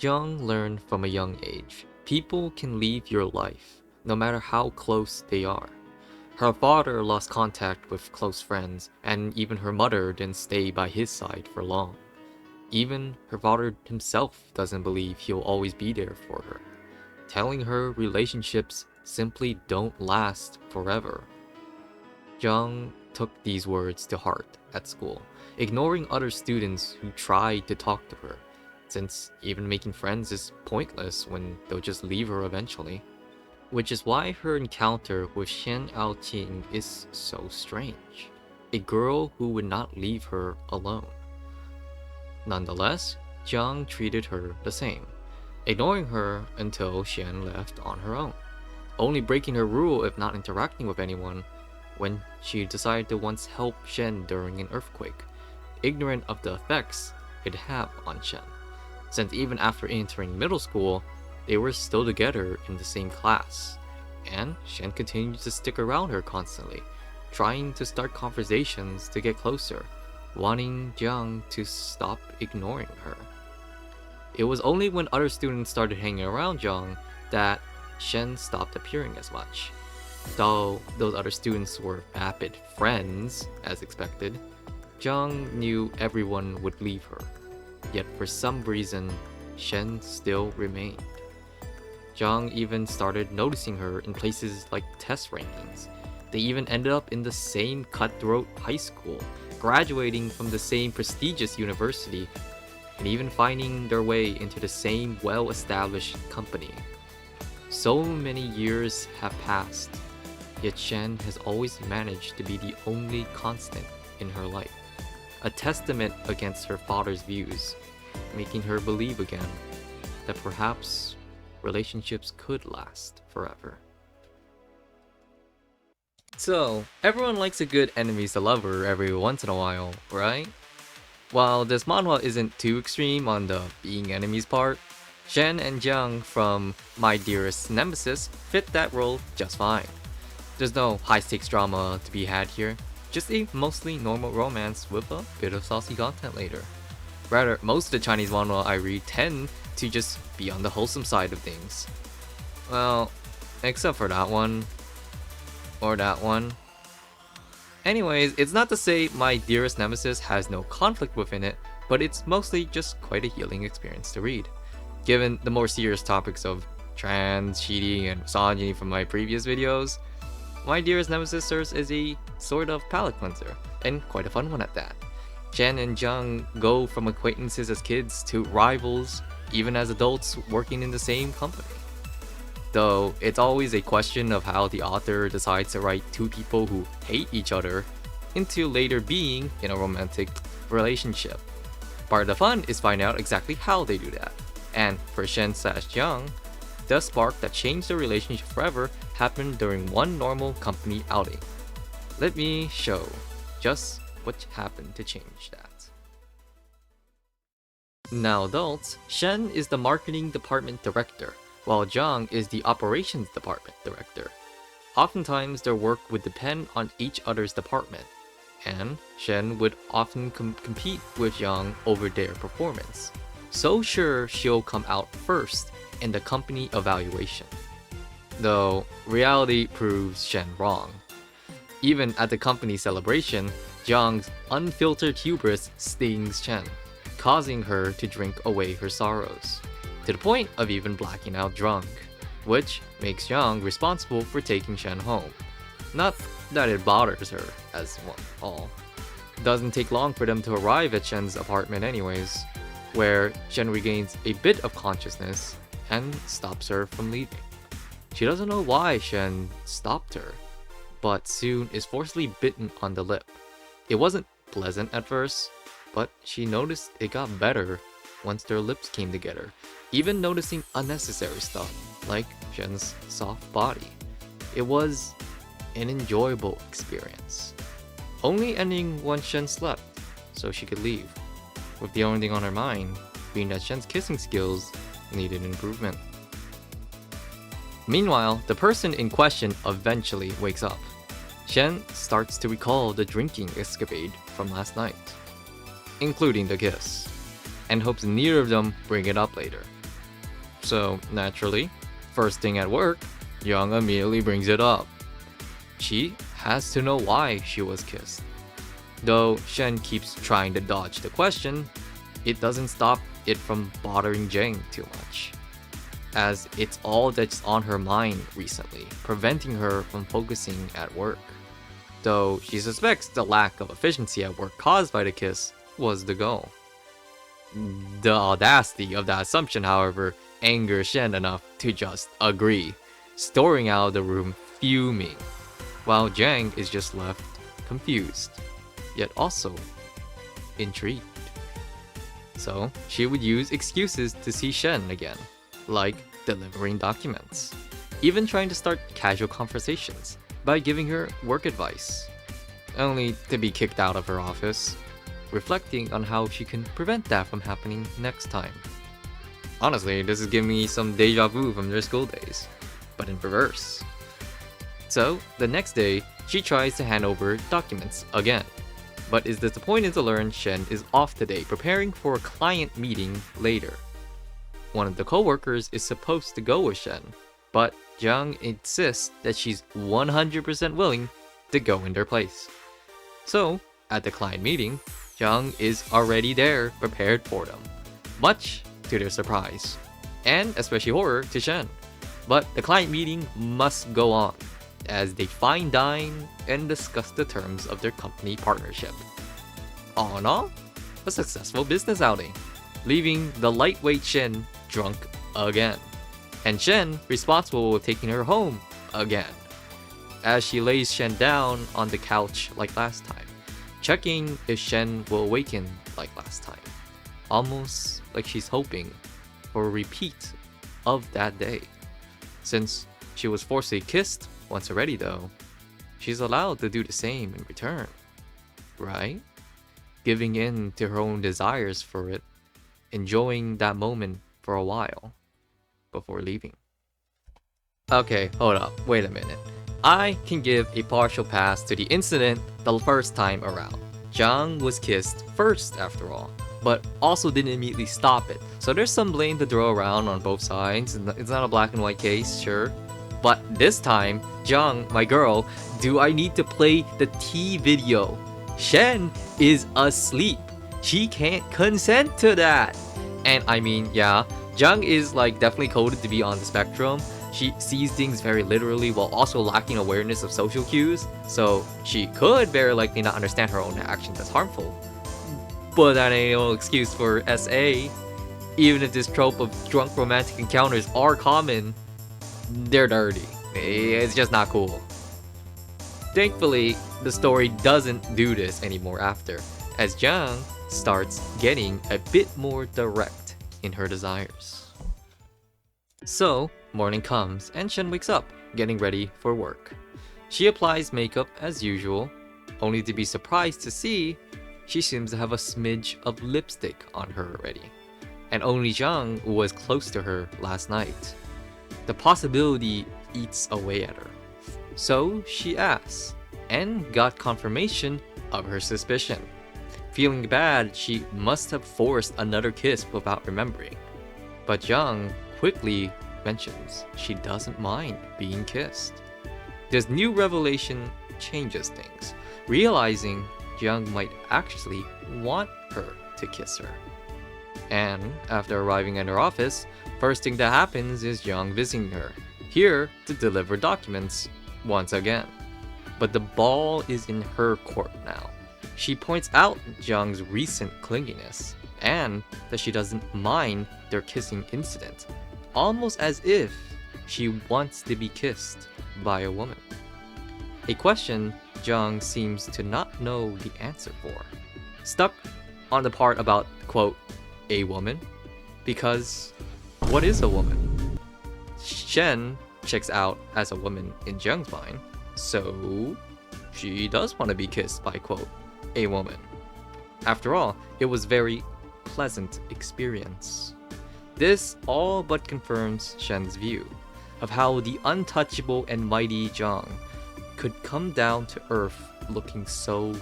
Jung learned from a young age, people can leave your life, no matter how close they are. Her father lost contact with close friends, and even her mother didn't stay by his side for long. Even her father himself doesn't believe he'll always be there for her, telling her relationships simply don't last forever. Jung took these words to heart at school, ignoring other students who tried to talk to her, since even making friends is pointless when they'll just leave her eventually. Which is why her encounter with Xian Aoqing is so strange. A girl who would not leave her alone. Nonetheless, Jiang treated her the same, ignoring her until Xian left on her own, only breaking her rule if not interacting with anyone when she decided to once help Shen during an earthquake, ignorant of the effects it had on Shen, since even after entering middle school, they were still together in the same class, and Shen continued to stick around her constantly, trying to start conversations to get closer, wanting Jiang to stop ignoring her. It was only when other students started hanging around Jiang that Shen stopped appearing as much. Though those other students were vapid friends, as expected, Jiang knew everyone would leave her. Yet for some reason, Shen still remained. Jiang even started noticing her in places like test rankings. They even ended up in the same cutthroat high school, graduating from the same prestigious university, and even finding their way into the same well-established company. So many years have passed, yet Shen has always managed to be the only constant in her life, a testament against her father's views, making her believe again that perhaps relationships could last forever. So, everyone likes a good enemies to lover every once in a while, right? While this manhwa isn't too extreme on the being enemies part, Shen and Jiang from My Dearest Nemesis fit that role just fine. There's no high-stakes drama to be had here, just a mostly normal romance with a bit of saucy content later. Rather, most of the Chinese manhwa I read tend to just be on the wholesome side of things. Well, except for that one. Or that one. Anyways, it's not to say My Dearest Nemesis has no conflict within it, but it's mostly just quite a healing experience to read. Given the more serious topics of trans, cheating, and misogyny from my previous videos, My Dearest Nemesis serves as a sort of palate cleanser, and quite a fun one at that. Shen and Jiang go from acquaintances as kids to rivals, even as adults working in the same company. Though it's always a question of how the author decides to write two people who hate each other into later being in a romantic relationship. Part of the fun is finding out exactly how they do that. And for Shen/Jiang, the spark that changed the relationship forever happened during one normal company outing. Let me show just what happened to change that. Now adults, Shen is the marketing department director, while Jiang is the operations department director. Oftentimes their work would depend on each other's department, and Shen would often compete with Jiang over their performance, so sure she'll come out first in the company evaluation. Though reality proves Shen wrong. Even at the company celebration, Jiang's unfiltered hubris stings Shen, causing her to drink away her sorrows, to the point of even blacking out drunk, which makes Jiang responsible for taking Shen home. Not that it bothers her, as one all. Doesn't take long for them to arrive at Shen's apartment anyways, where Shen regains a bit of consciousness and stops her from leaving. She doesn't know why Shen stopped her, but soon is forcibly bitten on the lip. It wasn't pleasant at first, but she noticed it got better once their lips came together, even noticing unnecessary stuff, like Shen's soft body. It was an enjoyable experience. Only ending once Shen slept, so she could leave, with the only thing on her mind being that Shen's kissing skills needed improvement. Meanwhile, the person in question eventually wakes up. Shen starts to recall the drinking escapade from last night, including the kiss, and hopes neither of them bring it up later. So, naturally, first thing at work, Young immediately brings it up. She has to know why she was kissed. Though Shen keeps trying to dodge the question, it doesn't stop it from bothering Jang too much, as it's all that's on her mind recently, preventing her from focusing at work. Though she suspects the lack of efficiency at work caused by the kiss was the goal. The audacity of that assumption, however, angers Shen enough to just agree, storming out of the room fuming, while Jang is just left confused, yet also intrigued. So she would use excuses to see Shen again, like delivering documents, even trying to start casual conversations by giving her work advice, only to be kicked out of her office, reflecting on how she can prevent that from happening next time. Honestly, this is giving me some deja vu from their school days, but in reverse. So, the next day, she tries to hand over documents again, but is disappointed to learn Shen is off today preparing for a client meeting later. One of the co-workers is supposed to go with Shen, but Jung insists that she's 100% willing to go in their place. So, at the client meeting, Jung is already there prepared for them, much to their surprise, and especially horror to Shen. But the client meeting must go on, as they fine dine and discuss the terms of their company partnership. All in all, a successful business outing, leaving the lightweight Shen drunk again, and Shen responsible with taking her home again, as she lays Shen down on the couch like last time, checking if Shen will awaken like last time, almost like she's hoping for a repeat of that day. Since she was forcibly kissed once already though, she's allowed to do the same in return, right? Giving in to her own desires for it, enjoying that moment for a while, before leaving. Okay, hold up, wait a minute. I can give a partial pass to the incident the first time around. Jang was kissed first after all, but also didn't immediately stop it. So there's some blame to throw around on both sides. It's not a black and white case, sure. But this time, Jang, my girl, do I need to play the tea video? Shen is asleep. She can't consent to that. And I mean, yeah, Jung is like definitely coded to be on the spectrum. She sees things very literally while also lacking awareness of social cues, so she could very likely not understand her own actions as harmful. But that ain't no excuse for SA. Even if this trope of drunk romantic encounters are common, they're dirty. It's just not cool. Thankfully, the story doesn't do this anymore after, as Jung starts getting a bit more direct in her desires. So, morning comes and Shen wakes up, getting ready for work. She applies makeup as usual, only to be surprised to see she seems to have a smidge of lipstick on her already, and only Jung was close to her last night. The possibility eats away at her. So she asks, and got confirmation of her suspicion. Feeling bad, she must have forced another kiss without remembering. But Jung quickly mentions she doesn't mind being kissed. This new revelation changes things, realizing Jung might actually want her to kiss her. And after arriving at her office, first thing that happens is Jung visiting her, here to deliver documents once again. But the ball is in her court now. She points out Jung's recent clinginess, and that she doesn't mind their kissing incident, almost as if she wants to be kissed by a woman. A question Jung seems to not know the answer for. Stuck on the part about, quote, a woman? Because what is a woman? Shen checks out as a woman in Jung's mind, so she does want to be kissed by, quote, a woman. After all, it was very pleasant experience. This all but confirms Shen's view of how the untouchable and mighty Jung could come down to earth looking so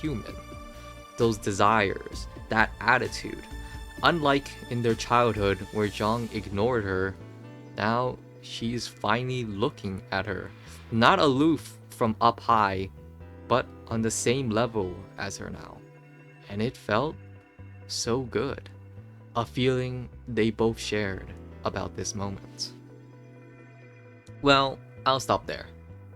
human. Those desires, that attitude, Unlike in their childhood where Zhang ignored her, now she's finally looking at her, not aloof from up high, but on the same level as her now. And it felt so good. A feeling they both shared about this moment. Well, I'll stop there.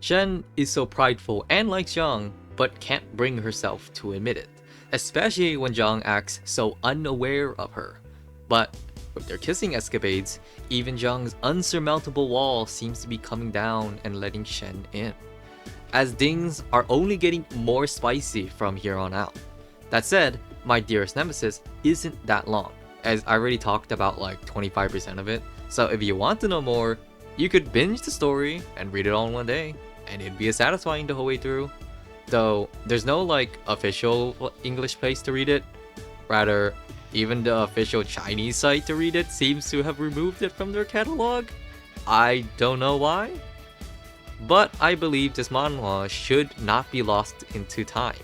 Shen is so prideful and likes Zhang, but can't bring herself to admit it, especially when Zhang acts so unaware of her. But with their kissing escapades, even Zhang's unsurmountable wall seems to be coming down and letting Shen in, as things are only getting more spicy from here on out. That said, my Dearest Nemesis isn't that long, as I already talked about like 25% of it, so if you want to know more, you could binge the story and read it all in one day, and it'd be as satisfying the whole way through. Though, there's no like official English place to read it. Rather, even the official Chinese site to read it seems to have removed it from their catalog. I don't know why. But I believe this manhwa should not be lost into time.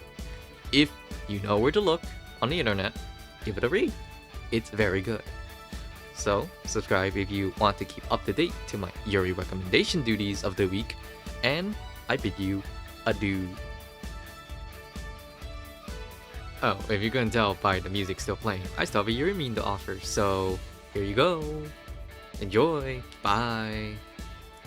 If you know where to look on the internet, give it a read. It's very good. So, subscribe if you want to keep up to date to my Yuri recommendation duties of the week, and I bid you adieu. Oh, if you couldn't tell by the music still playing, I still have a Yuri meme to offer, so here you go. Enjoy. Bye.